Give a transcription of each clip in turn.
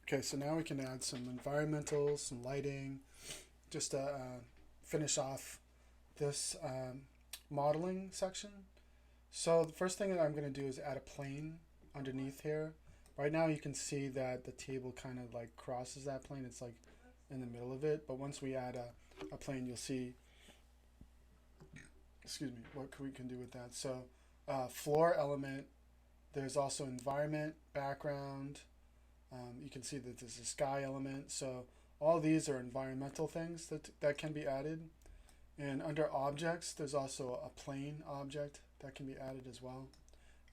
Okay, so now we can add some environmentals, some lighting, just to finish off this modeling section. So the first thing that I'm going to do is add a plane underneath here. Right now you can see that the table kind of like crosses that plane. It's like in the middle of it. But once we add a plane, you'll see, excuse me, what we can do with that. So floor element, there's also environment, background. You can see that there's a sky element. So all these are environmental things that can be added. And under objects, there's also a plane object that can be added as well.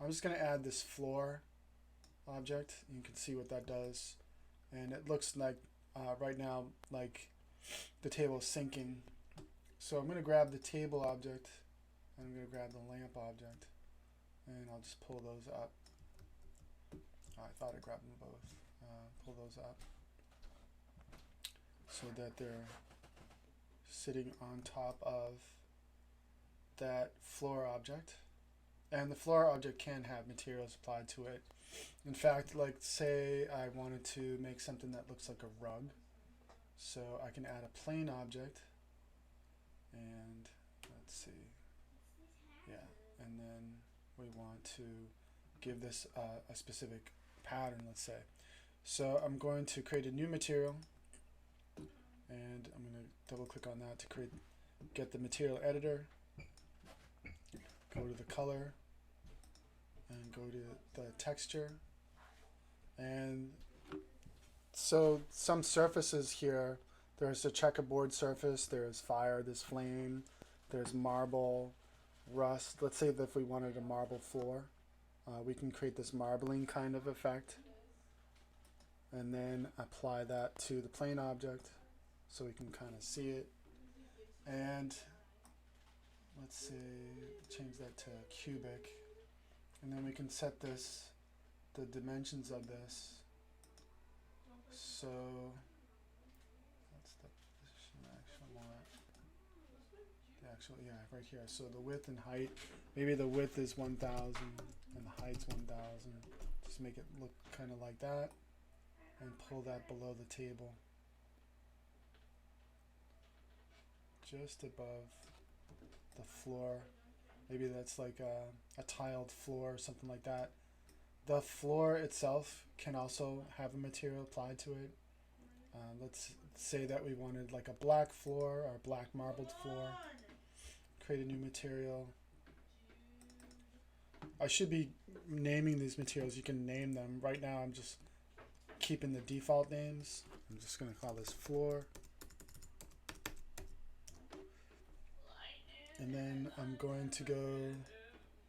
I'm just going to add this floor object. You can see what that does. And it looks like right now like the table is sinking. So I'm going to grab the table object and I'm going to grab the lamp object. And I'll just pull those up. I thought I grabbed them both. Pull those up so that they're sitting on top of that floor object. And the floor object can have materials applied to it. In fact, like say I wanted to make something that looks like a rug. So I can add a plane object and let's see. Yeah, and then we want to give this a specific pattern, let's say. So I'm going to create a new material and I'm going to double click on that to get the material editor, go to the color and go to the texture. And so some surfaces here, there's a checkerboard surface, there's fire, there's flame, there's marble, rust. Let's say that if we wanted a marble floor, we can create this marbling kind of effect and then apply that to the plane object so we can kind of see it. And let's say change that to cubic, and then we can set the dimensions of this. So that's the position I actually want. Yeah, right here. So the width and height, maybe the width is 1000 and the height's 1000. Just make it look kind of like that and pull that below the table. Just above the floor. Maybe that's like a tiled floor or something like that. The floor itself can also have a material applied to it. Let's say that we wanted like a black floor or a black marbled floor. Create a new material. I should be naming these materials. You can name them. Right now I'm just keeping the default names. I'm just going to call this floor. And then I'm going to go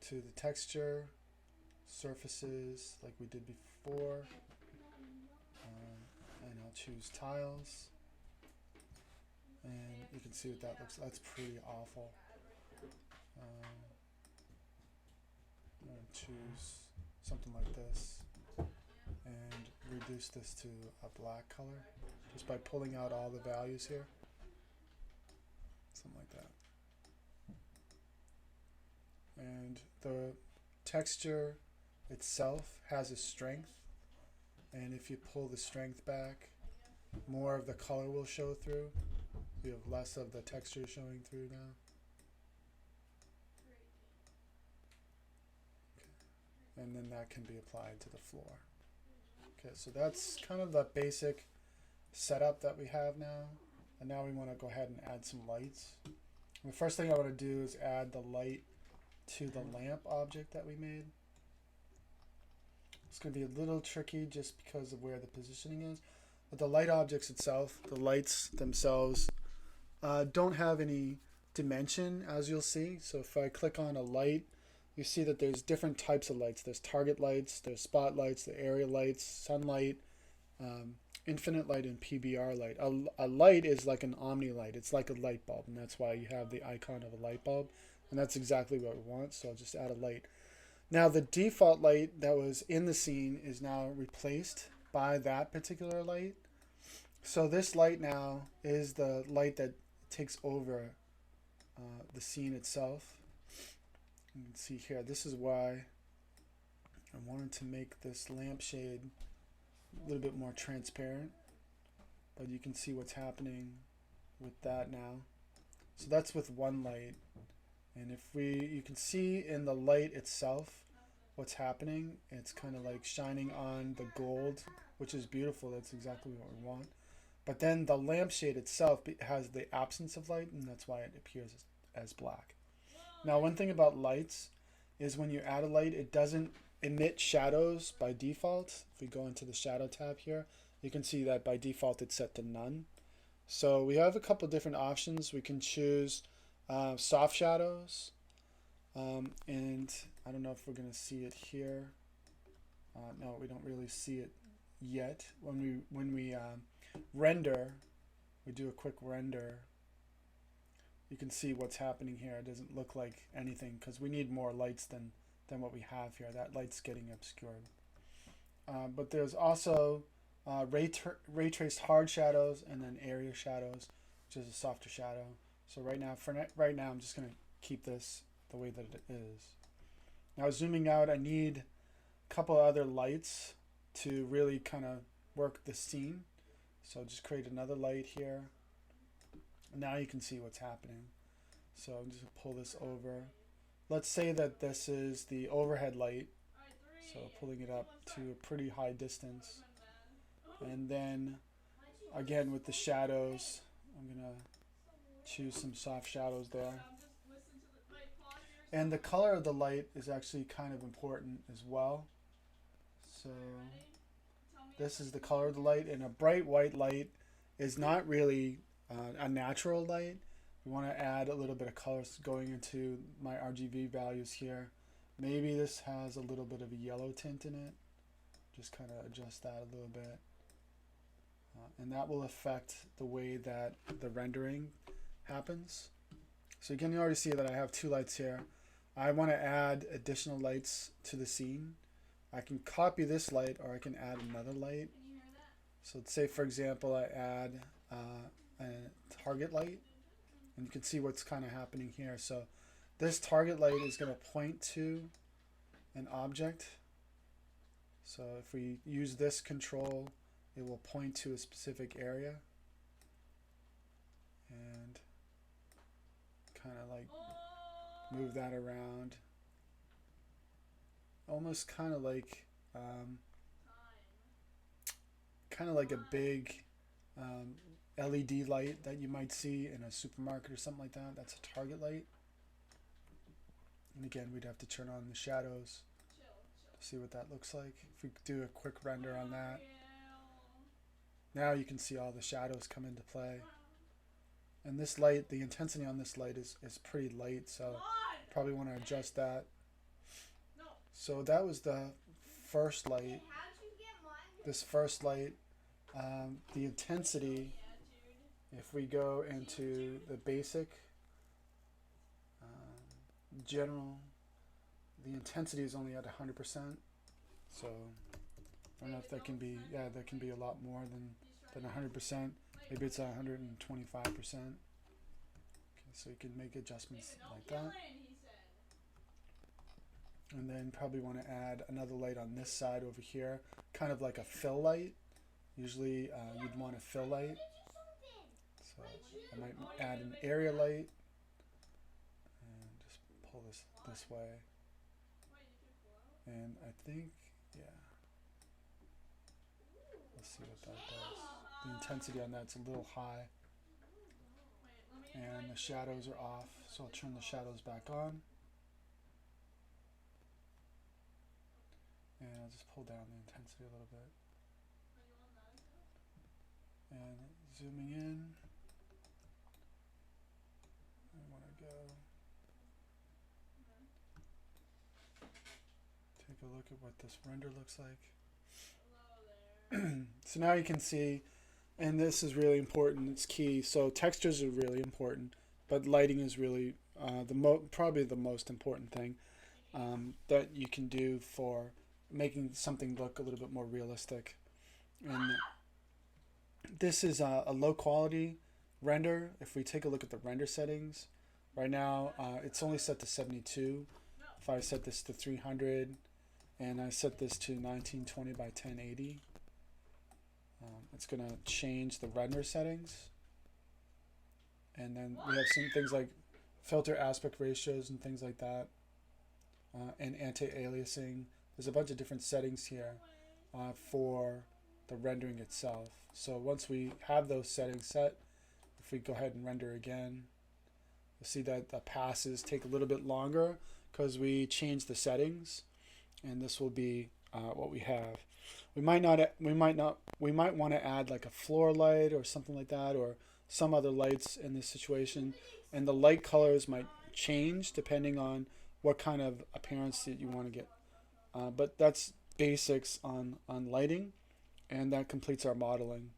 to the texture, surfaces like we did before, and I'll choose tiles. And you can see what that looks like. That's pretty awful. I'm going to choose something like this and reduce this to a black color just by pulling out all the values here. Something like that. And the texture itself has a strength, and if you pull the strength back, more of the color will show through. You have less of the texture showing through now. Okay. And then that can be applied to the floor. Okay, so that's kind of the basic setup that we have now. And now we want to go ahead and add some lights. And the first thing I want to do is add the light to the lamp object that we made. It's going to be a little tricky just because of where the positioning is. But the light objects itself, the lights themselves, don't have any dimension, as you'll see. So if I click on a light, you see that there's different types of lights. There's target lights, there's spotlights, the area lights, sunlight, infinite light, and PBR light. A light is like an omni light. It's like a light bulb, and that's why you have the icon of a light bulb. And that's exactly what we want, so I'll just add a light. Now the default light that was in the scene is now replaced by that particular light. So this light now is the light that takes over the scene itself. You can see here, this is why I wanted to make this lampshade a little bit more transparent, but you can see what's happening with that now. So that's with one light. And if you can see in the light itself what's happening. It's kind of like shining on the gold, which is beautiful. That's exactly what we want. But then the lampshade itself has the absence of light, and that's why it appears as black. Now, one thing about lights is when you add a light, it doesn't emit shadows by default. If we go into the shadow tab here, you can see that by default it's set to none. So we have a couple different options. We can choose soft shadows, and I don't know if we're going to see it here. No, we don't really see it yet. When we render, we do a quick render, you can see what's happening here. It doesn't look like anything because we need more lights than what we have here. That light's getting obscured. But there's also ray traced hard shadows and then area shadows, which is a softer shadow. So right now, I'm just going to keep this the way that it is. Now zooming out, I need a couple other lights to really kind of work the scene. So just create another light here. Now you can see what's happening. So I'm just going to pull this over. Let's say that this is the overhead light. So pulling it up to a pretty high distance. And then again with the shadows, I'm going to choose some soft shadows there. And the color of the light is actually kind of important as well. So this is the color of the light, and a bright white light is not really a natural light. We want to add a little bit of color going into my RGB values here. Maybe this has a little bit of a yellow tint in it. Just kind of adjust that a little bit. And that will affect the way that the rendering happens. So you can already see that I have two lights here. I want to add additional lights to the scene. I can copy this light or I can add another light. So let's say, for example, I add a target light, and you can see what's kind of happening here. So this target light is going to point to an object. So if we use this control, it will point to a specific area and kind of like move that around, almost kind of like a big LED light that you might see in a supermarket or something like that. That's a target light. And again, we'd have to turn on the shadows to see what that looks like. If we do a quick render on that, now you can see all the shadows come into play. And this light, the intensity on this light is pretty light, so probably want to adjust that. So that was the first light. This first light, the intensity, if we go into the basic, general, the intensity is only at 100%. So I don't know if that can be, that can be a lot more than 100%. Maybe it's 125%. Okay, so you can make adjustments like that. And then probably want to add another light on this side over here, kind of like a fill light. Usually you'd want a fill light. So I might add an area light and just pull this way. And I think, let's see what that does. The intensity on that's a little high. And the shadows are off, so I'll turn the shadows back on. And I'll just pull down the intensity a little bit. And zooming in, I want to go take a look at what this render looks like. So now you can see, and this is really important, it's key. So textures are really important, but lighting is really probably the most important thing that you can do for making something look a little bit more realistic. And this is a low quality render. If we take a look at the render settings, right now it's only set to 72. If I set this to 300 and I set this to 1920 by 1080, It's going to change the render settings. And then we have some things like filter aspect ratios and things like that, and anti-aliasing. There's a bunch of different settings here for the rendering itself. So once we have those settings set, if we go ahead and render again, you'll see that the passes take a little bit longer because we changed the settings, and this will be what we have. We might want to add like a floor light or something like that, or some other lights in this situation, and the light colors might change depending on what kind of appearance that you want to get. But that's basics on lighting, and that completes our modeling.